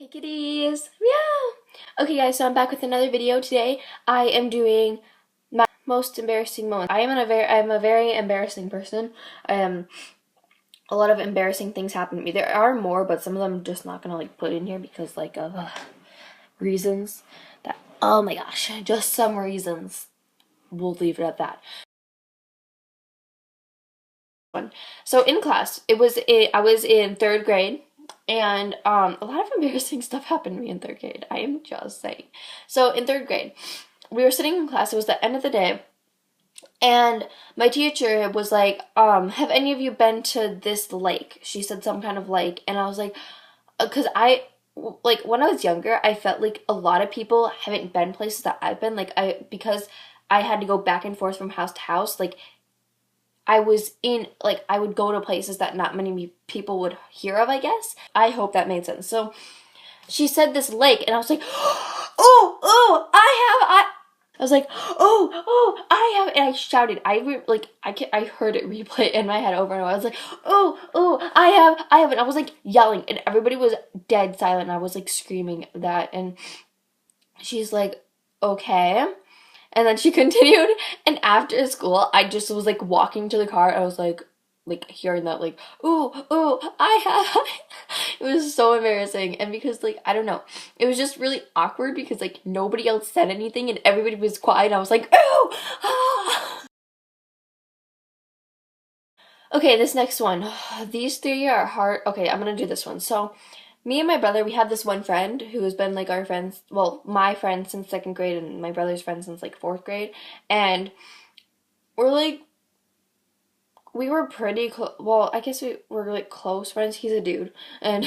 Hey kitties! Meow! Okay guys, so I'm back with another video today. I am doing my most embarrassing moments. I'm a very embarrassing person. A lot of embarrassing things happen to me. There are more, but some of them I'm just not gonna like put in here because like of reasons that, oh my gosh, just some reasons. We'll leave it at that. So in class, I was in third grade, and a lot of embarrassing stuff happened to me in third grade. I am just saying. So in third grade, we were sitting in class. It was the end of the day, and my teacher was like, "Have any of you been to this lake?" She said some kind of lake, and I was like, "Cause I." Like when I was younger, I felt like a lot of people haven't been places that I've been. Because I had to go back and forth from house to house. I would go to places that not many people would hear of, I guess. I hope that made sense. So she said this lake, and I was like, I was like, I have, and I shouted. I heard it replay in my head over and over. I was like, I have, and I was like yelling, and everybody was dead silent. And I was like screaming that, and she's like, okay. And then she continued, and after school, I just was like walking to the car. I was like hearing that, like, I have. It was so embarrassing, and because like I don't know, it was just really awkward because like nobody else said anything, and everybody was quiet. And I was like, ooh, ah. Okay, this next one. These three are hard. Okay, I'm gonna do this one. So, me and my brother, we have this one friend who has been like our friends, well, my friend since second grade, and my brother's friend since like fourth grade. And we're like, we were pretty close. Well, I guess we were like close friends. He's a dude, and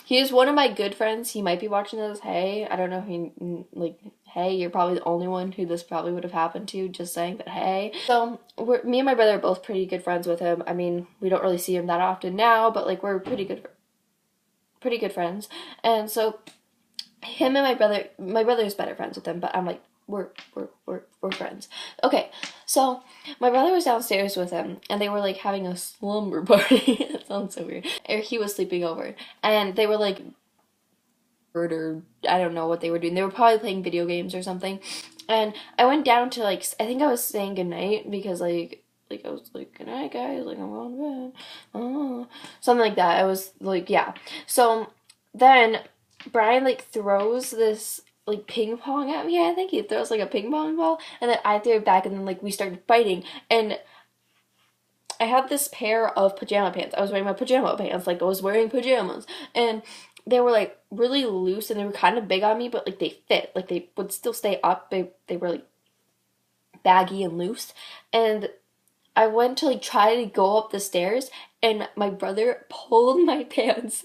he's one of my good friends. He might be watching this. Hey, I don't know if hey, you're probably the only one who this probably would have happened to. Just saying, but hey. So me and my brother are both pretty good friends with him. I mean, we don't really see him that often now, but like we're pretty good friends. And so him and my brother's better friends with him, but I'm like, we're friends. Okay, so my brother was downstairs with him, and they were like having a slumber party. That sounds so weird. Or he was sleeping over, and they were like, or I don't know what they were doing. They were probably playing video games or something. And I went down to like, I think I was saying goodnight because I was like, good night guys, like I'm going to bed, something like that. I was like, yeah. So then Brian like throws this like ping pong at me. I think he throws like a ping pong ball, and then I threw it back, and then like we started fighting. And I had this pair of pajama pants. I was wearing my pajama pants, like I was wearing pajamas, and they were like really loose, and they were kind of big on me, but like they fit, like they would still stay up. They were like baggy and loose, and I went to like try to go up the stairs, and my brother pulled my pants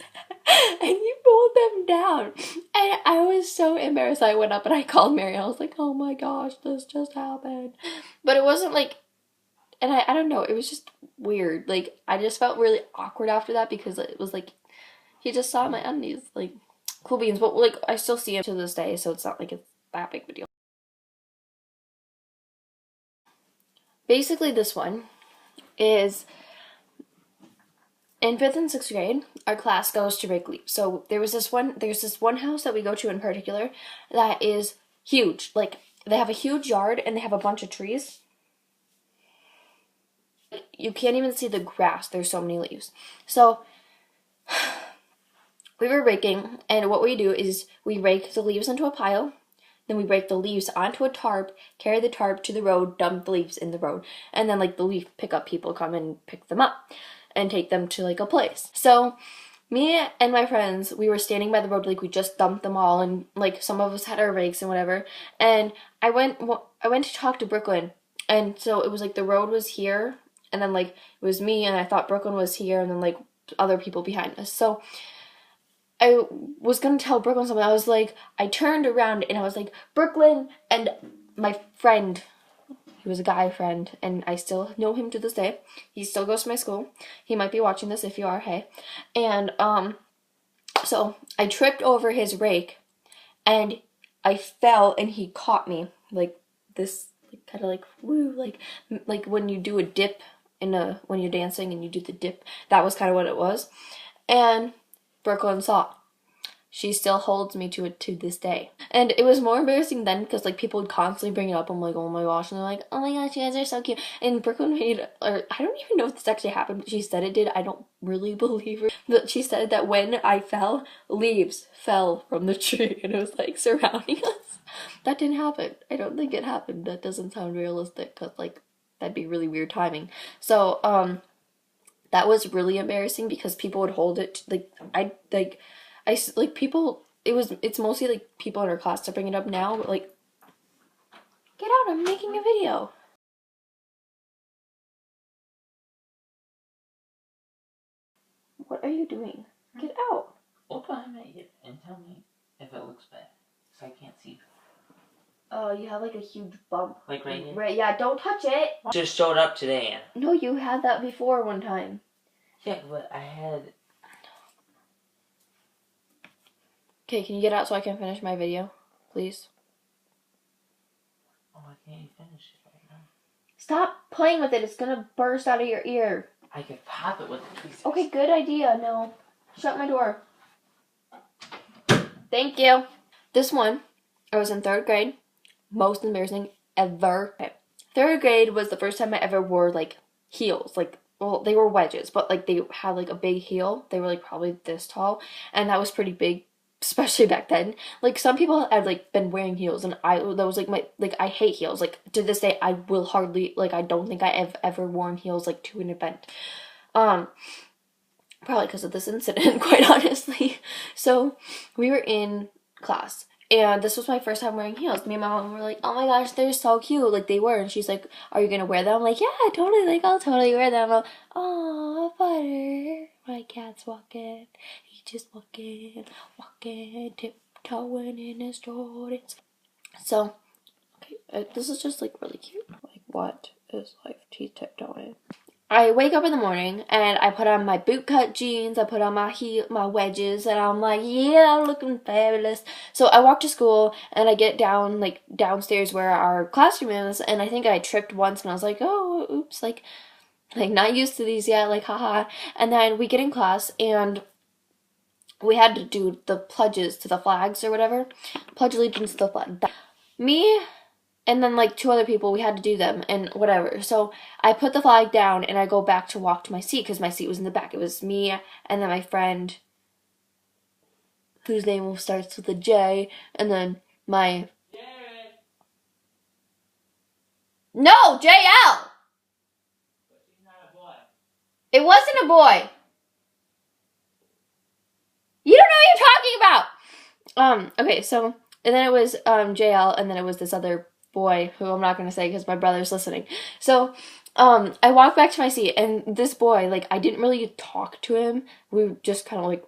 and he pulled them down. And I was so embarrassed. I went up and I called Mary. I was like, oh my gosh, this just happened. But it wasn't like, and I don't know, it was just weird. Like, I just felt really awkward after that because it was like, he just saw my undies. Like, cool beans. But like, I still see him to this day, so it's not like it's that big of a deal. Basically, this one is in fifth and sixth grade, our class goes to break leaf. So there's this one house that we go to in particular that is huge. Like they have a huge yard and they have a bunch of trees. You can't even see the grass. There's so many leaves. So we were raking, and what we do is we rake the leaves into a pile. Then we break the leaves onto a tarp, carry the tarp to the road, dump the leaves in the road, and then like the leaf pickup people come and pick them up and take them to like a place. So me and my friends, we were standing by the road, like we just dumped them all, and like some of us had our rakes and whatever. And I went to talk to Brooklyn, and so it was like the road was here, and then like it was me, and I thought Brooklyn was here, and then like other people behind us. So I was gonna tell Brooklyn something. I was like, I turned around and I was like, Brooklyn, and my friend, he was a guy friend, and I still know him to this day. He still goes to my school. He might be watching this. If you are, hey. And so I tripped over his rake, and I fell, and he caught me like this, like kind of like woo, like when you do a dip when you're dancing and you do the dip. That was kind of what it was, and Brooklyn saw. she still holds me to it to this day. And it was more embarrassing then because like people would constantly bring it up. I'm like, oh my gosh, and they're like, oh my gosh, you guys are so cute. And Brooklyn made, or I don't even know if this actually happened, but she said it did. I don't really believe her, but she said that when I fell, leaves fell from the tree and it was like surrounding us. That didn't happen. I don't think it happened. That doesn't sound realistic because like that'd be really weird timing. So that was really embarrassing because people would hold it like people, it's mostly like people in our class to bring it up now, but like, get out, I'm making a video. What are you doing? Get out. Look behind it and tell me if it looks bad, because I can't see. Oh, you have like a huge bump. Like right here? Right, yeah, don't touch it. Just showed up today, Anna. No, you had that before one time. Yeah, but I had... Okay, can you get out so I can finish my video, please? Oh, I can't even finish it right now. Stop playing with it, it's gonna burst out of your ear. I could pop it with the tweezers. Okay, good idea. No. Shut my door. Thank you. This one, I was in 3rd grade. Most embarrassing ever. Okay. 3rd grade was the first time I ever wore like heels. Like, well, they were wedges, but like they had like a big heel. They were like probably this tall, and that was pretty big, especially back then. Like some people had like been wearing heels, and that was like I hate heels. Like to this day, I will hardly, like, I don't think I have ever worn heels like to an event. Probably because of this incident, quite honestly. So we were in class, and this was my first time wearing heels. Me and my mom were like, oh my gosh, they're so cute. Like they were. And she's like, are you gonna wear them? I'm like, yeah, totally. Like I'll totally wear them. I'm like, oh, Butter. My cat's walking. He's just walking, tiptoeing in his Jordans. So, okay, this is just like really cute. Like, what is life? He's tiptoeing. I wake up in the morning and I put on my bootcut jeans, I put on my wedges, and I'm like, yeah, I'm looking fabulous. So I walk to school and I get downstairs where our classroom is, and I think I tripped once and I was like, oh, oops, like not used to these yet, like haha. And then we get in class and we had to do the pledges to the flags or whatever. Pledge allegiance to the flag. Me and then like 2 other people, we had to do them and whatever. So I put the flag down and I go back to walk to my seat because my seat was in the back. It was me and then my friend whose name starts with a J, and then my... Jared. No, JL! But she's not a boy. It wasn't a boy. You don't know what you're talking about! Okay, so... And then it was JL, and then it was this other boy who I'm not going to say because my brother's listening. So I walked back to my seat, and this boy, like, I didn't really talk to him. We just kind of like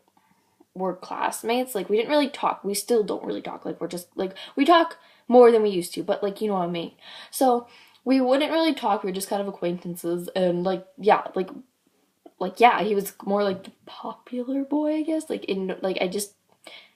were classmates. Like, we didn't really talk. We still don't really talk. Like, we're just like, we talk more than we used to, but like, you know what I mean. So we wouldn't really talk. We were just kind of acquaintances, and like, yeah, yeah, he was more like the popular boy, I guess. I just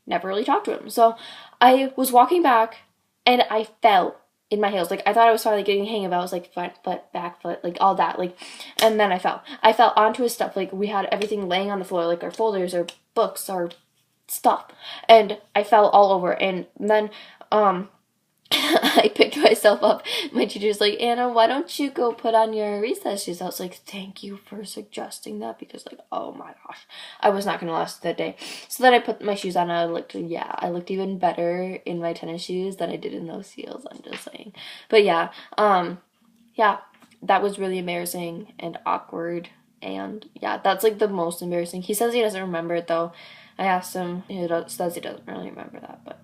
never really talked to him. So I was walking back and I fell in my heels. Like I thought I was finally getting the hang of it. I was like front foot, back foot, like all that. Like, and then I fell. I fell onto his stuff. Like we had everything laying on the floor, like our folders, our books, our stuff. And I fell all over. And then I picked myself up. My teacher's like, Anna, why don't you go put on your recess shoes? I was like, thank you for suggesting that, because like, oh my gosh, I was not gonna last that day. So then I put my shoes on and I looked even better in my tennis shoes than I did in those heels, I'm just saying. But yeah, that was really embarrassing and awkward, and yeah, that's like the most embarrassing. He says he doesn't remember it though. I asked him, he says he doesn't really remember that, but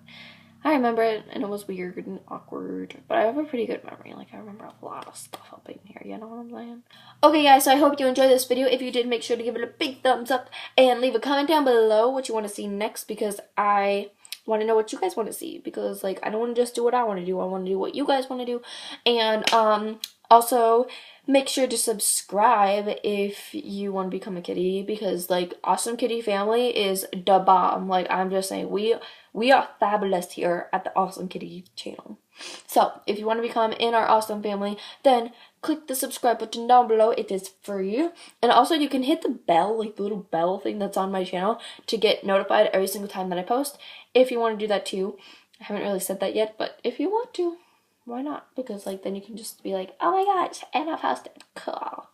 I remember it, and it was weird and awkward, but I have a pretty good memory. Like, I remember a lot of stuff up in here, you know what I'm saying? Okay, guys, so I hope you enjoyed this video. If you did, make sure to give it a big thumbs up and leave a comment down below what you want to see next, because I want to know what you guys want to see, because, like, I don't want to just do what I want to do. I want to do what you guys want to do, and, also, make sure to subscribe if you want to become a kitty, because, like, Awesome Kitty Family is the bomb. Like, I'm just saying, we are fabulous here at the Awesome Kitty channel. So, if you want to become in our awesome family, then click the subscribe button down below. It is free. And also you can hit the bell, like the little bell thing that's on my channel, to get notified every single time that I post, if you want to do that too. I haven't really said that yet, but if you want to, why not? Because like then you can just be like, oh my gosh, Anna posted. Cool.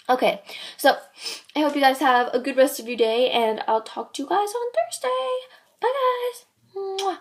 Okay, so I hope you guys have a good rest of your day, and I'll talk to you guys on Thursday. Bye guys. Mwah.